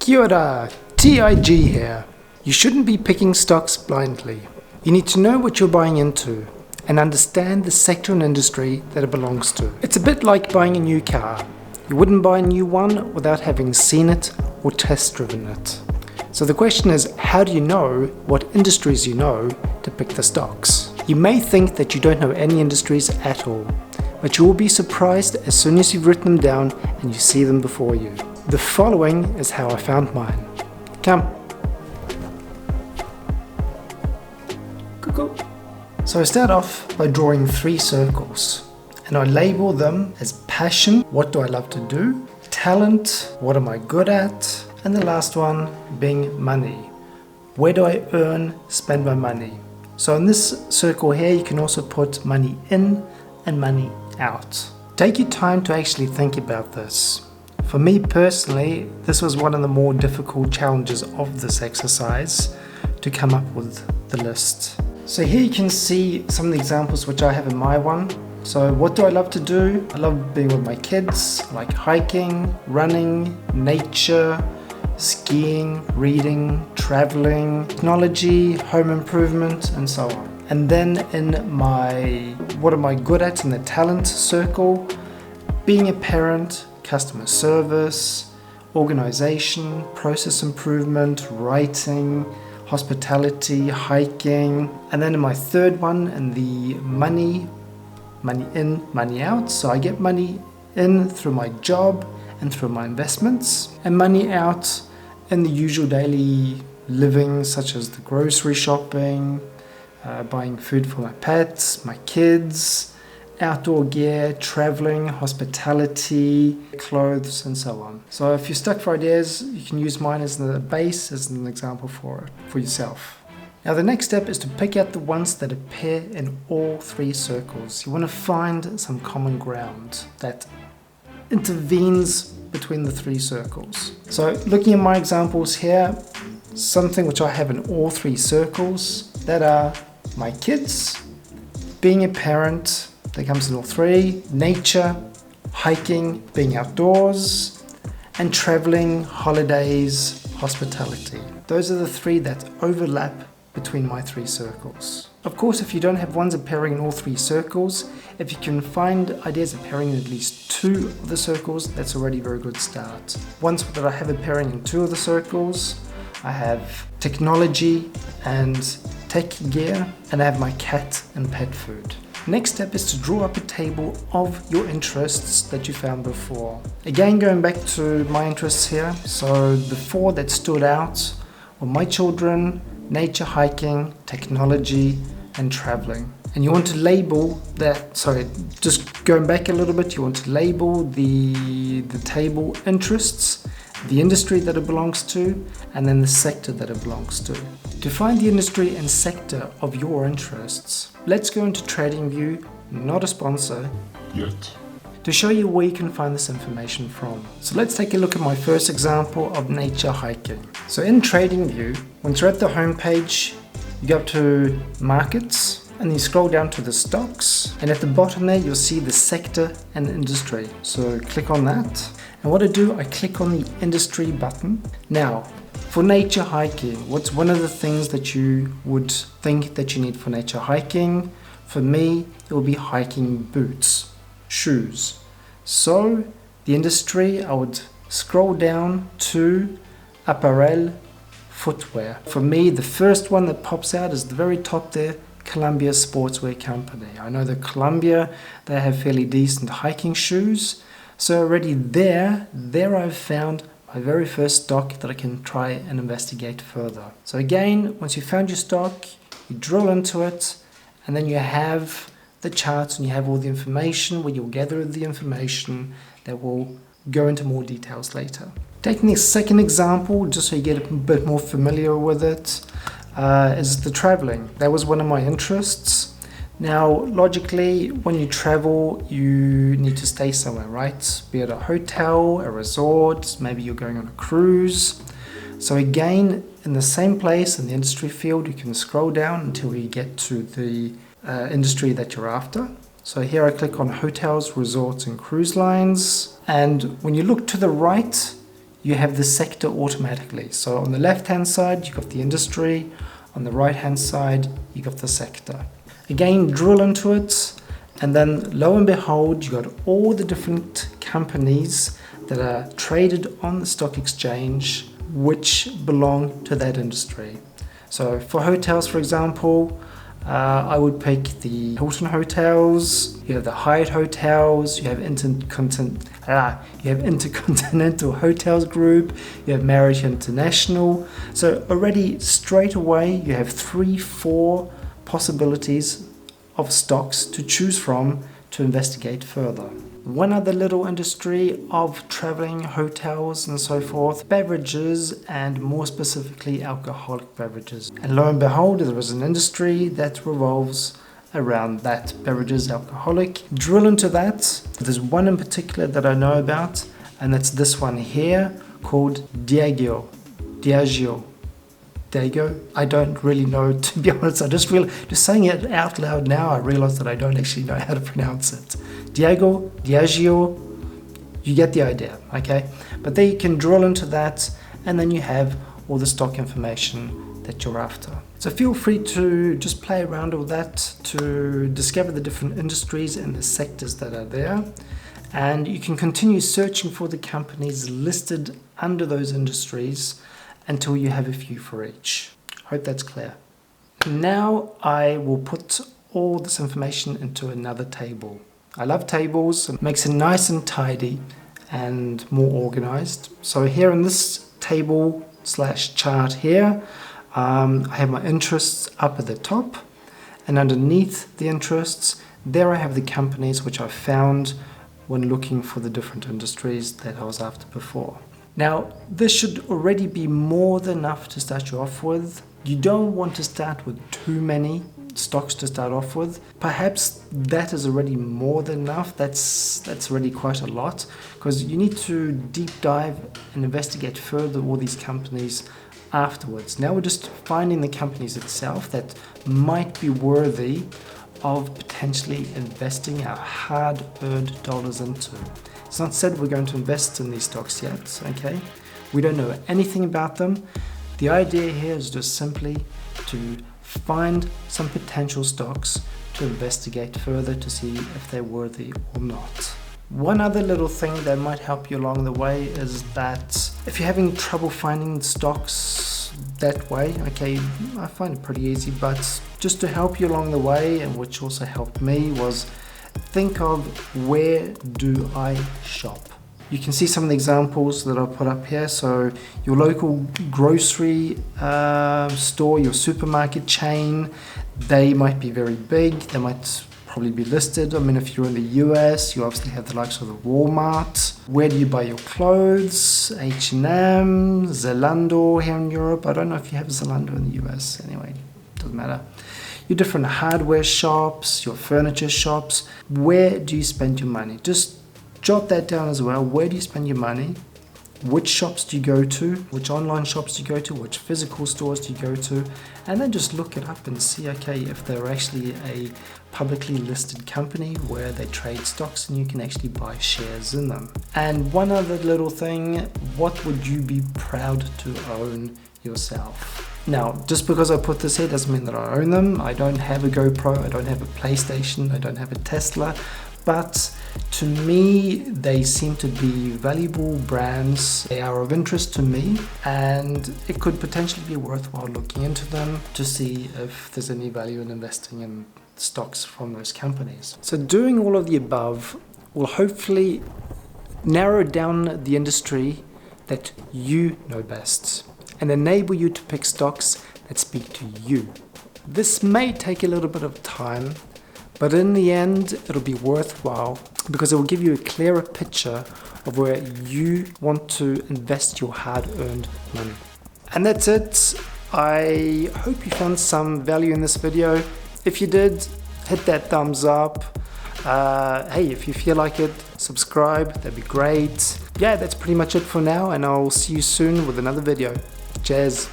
Kia ora, TIG here. You shouldn't be picking stocks blindly. You need to know what you're buying into and understand the sector and industry that it belongs to. It's a bit like buying a new car. You wouldn't buy a new one without having seen it or test driven it. So the question is, how do you know what industries you know to pick the stocks? You may think that you don't know any industries at all, but you will be surprised as soon as you've written them down and you see them before you. The following is how I found mine. Come. Cuckoo. So I start off by drawing 3 circles, and I label them as passion, what do I love to do, talent, what am I good at, and the last one being money, where do I spend my money. So in this circle here you can also put money in and money out. Take your time to actually think about this. For me personally, this was one of the more difficult challenges of this exercise, to come up with the list. So here you can see some of the examples which I have in my one. So what do I love to do? I love being with my kids, like hiking, running, nature, skiing, reading, traveling, technology, home improvement, and so on. And then in my what am I good at in the talent circle, being a parent, customer service, organization, process improvement, writing, hospitality, hiking. And then in my third one, in the money in, money out. So I get money in through my job and through my investments, and money out in the usual daily living, such as the grocery shopping, buying food for my pets, my kids, outdoor gear, traveling, hospitality, clothes, and so on. So if you're stuck for ideas, you can use mine as the base, as an example for yourself. Now the next step is to pick out the ones that appear in all 3 circles. You want to find some common ground that intervenes between the 3 circles. So looking at my examples here, something which I have in all 3 circles, that are my kids, being a parent, that comes in all 3, nature, hiking, being outdoors, and traveling, holidays, hospitality. Those are the 3 that overlap between my 3 circles. Of course, if you don't have ones appearing in all 3 circles, if you can find ideas appearing in at least 2 of the circles, that's already a very good start. Ones that I have appearing in 2 of the circles, I have technology and tech gear, and I have my cat and pet food. Next step is to draw up a table of your interests that you found before. Again, going back to my interests here, so the 4 that stood out were my children, nature, hiking, technology, and traveling. And you want to label that, just going back a little bit, you want to label the table interests, the industry that it belongs to, and then the sector that it belongs to. To find the industry and sector of your interests, let's go into TradingView, not a sponsor yet, to show you where you can find this information from. So let's take a look at my first example of nature hiking. So in TradingView, once you're at the home page, you go up to markets and you scroll down to the stocks, and at the bottom there you'll see the sector and industry. So click on that, and what I do, I click on the industry button. Now for nature hiking, what's one of the things that you would think that you need for nature hiking? For me, it will be hiking boots, shoes. So the industry, I would scroll down to apparel, footwear. For me, the first one that pops out is the very top there, Columbia Sportswear Company. I know that Columbia, they have fairly decent hiking shoes. So already there I've found my very first stock that I can try and investigate further. So again, once you've found your stock, you drill into it, and then you have the charts and you have all the information where you'll gather the information that will go into more details later. Taking the second example, just so you get a bit more familiar with it, is the traveling. That was one of my interests. Now, logically, when you travel, you need to stay somewhere, right? Be it a hotel, a resort, maybe you're going on a cruise. So again, in the same place in the industry field, you can scroll down until you get to the industry that you're after. So here I click on hotels, resorts, and cruise lines. And when you look to the right, you have the sector automatically. So on the left hand side, you've got the industry. On the right hand side, you've got the sector. Again, drill into it, and then lo and behold, you've got all the different companies that are traded on the stock exchange which belong to that industry. So for hotels, for example, I would pick the Hilton Hotels, you have the Hyatt Hotels, you have Intercontinental Hotels Group, you have Marriott International. So already straight away you have 3-4 possibilities of stocks to choose from to investigate further. One other little industry of traveling, hotels and so forth, beverages, and more specifically alcoholic beverages. And lo and behold, there is an industry that revolves around that, beverages, alcoholic. Drill into that. There's one in particular that I know about, and it's this one here called Diageo. I don't really know, to be honest. Just saying it out loud now, I realize that I don't actually know how to pronounce it. Diageo, you get the idea, okay? But there you can drill into that, and then you have all the stock information that you're after. So feel free to just play around with that to discover the different industries and the sectors that are there. And you can continue searching for the companies listed under those industries until you have a few for each. Hope that's clear. Now I will put all this information into another table. I love tables, it makes it nice and tidy and more organized. So here in this table / chart here, I have my interests up at the top, and underneath the interests, there I have the companies which I found when looking for the different industries that I was after before. Now, this should already be more than enough to start you off with. You don't want to start with too many stocks to start off with. Perhaps that is already more than enough. That's already quite a lot, because you need to deep dive and investigate further all these companies afterwards. Now we're just finding the companies itself that might be worthy of potentially investing our hard-earned dollars into. It's not said we're going to invest in these stocks yet, okay? We don't know anything about them. The idea here is just simply to find some potential stocks to investigate further to see if they're worthy or not. One other little thing that might help you along the way is that if you're having trouble finding stocks that way, okay, I find it pretty easy, but just to help you along the way, and which also helped me, was think of where do I shop. You can see some of the examples that I've put up here. So your local grocery store, your supermarket chain, they might be very big, they might probably be listed. I mean, if you're in the US, you obviously have the likes of the Walmart. Where do you buy your clothes? H&M, Zalando here in Europe. I don't know if you have Zalando in the US. Anyway, doesn't matter. Your different hardware shops, your furniture shops. Where do you spend your money? Just jot that down as well. Where do you spend your money? Which shops do you go to? Which online shops do you go to? Which physical stores do you go to? And then just look it up and see, okay, if they're actually a publicly listed company where they trade stocks and you can actually buy shares in them. And one other little thing, what would you be proud to own yourself? Now, just because I put this here doesn't mean that I own them. I don't have a GoPro, I don't have a PlayStation, I don't have a Tesla. But to me, they seem to be valuable brands. They are of interest to me, and it could potentially be worthwhile looking into them to see if there's any value in investing in stocks from those companies. So doing all of the above will hopefully narrow down the industry that you know best and enable you to pick stocks that speak to you. This may take a little bit of time, but in the end, it'll be worthwhile because it will give you a clearer picture of where you want to invest your hard-earned money. And that's it. I hope you found some value in this video. If you did, hit that thumbs up. Hey, if you feel like it, subscribe, that'd be great. Yeah, that's pretty much it for now, and I'll see you soon with another video. Cheers.